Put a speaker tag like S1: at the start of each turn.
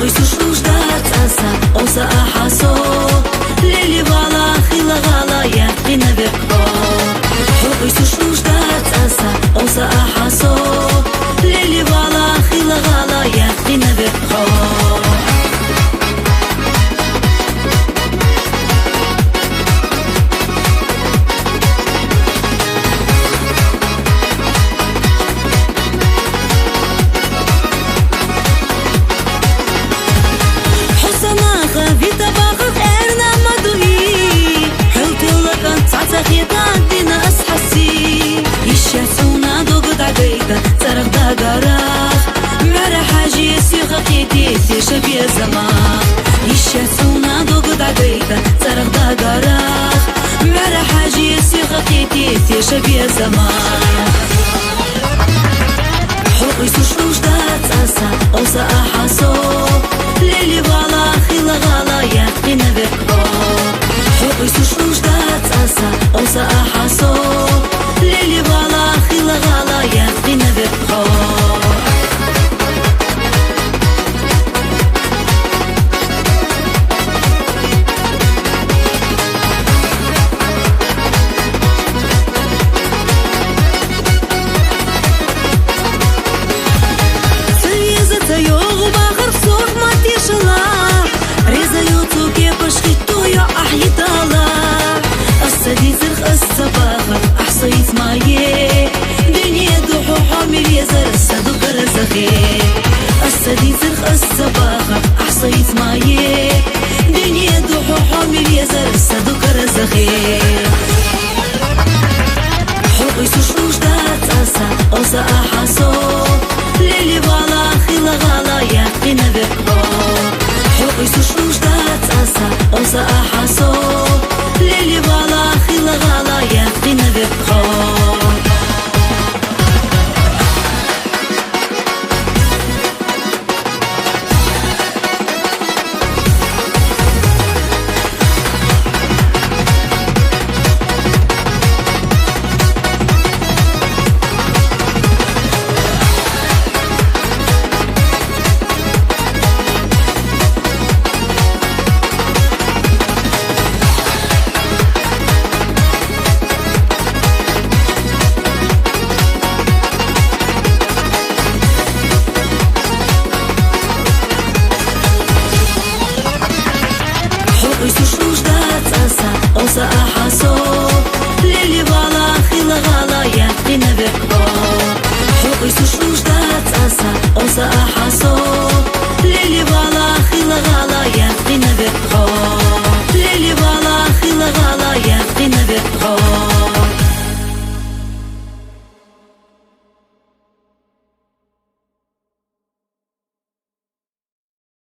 S1: حقي سوشلوش دات أسا أوسا أحاسو ليلي بالا خيلا غالا يقين بكبو حقي سوشلوش دات أسا أوسا أحاسو ليلي بالا خيلا غالا يقين بكبو شبيه زمان يشتونا دوغ دعيتا صرخ دا غراخ مر حاجي سيغتيتي شبيه زمان حقي سوشلوش دات أسا أوسا أحاسو ليلي بالا خيلا غالا يقين بكبو حقي سوشلوش دات أسا أوسا أحاسو ليلي بالا خيلا غالا يقين بكبو أحصيت مايه دنيا دوحو حامل يزر السدو كرزخي السدي زرخ السباخة أحصيت مايه دنيا دوحو حامل يزر السدو كرزخي حقي سوشلوش دات أسا أوسا أحاسو ليلي بالا خيلا غالا يقين بكبو حقي سوشلوش دات أسا أوسا أحاسو ليلي بالا خيلا غالا يقين بكبو سوشلوش دات أسا أوسا أحاسو ليلي بالا خيلا غالا يقين بكبو حقي سوشلوش دات أسا أوسا أحاسو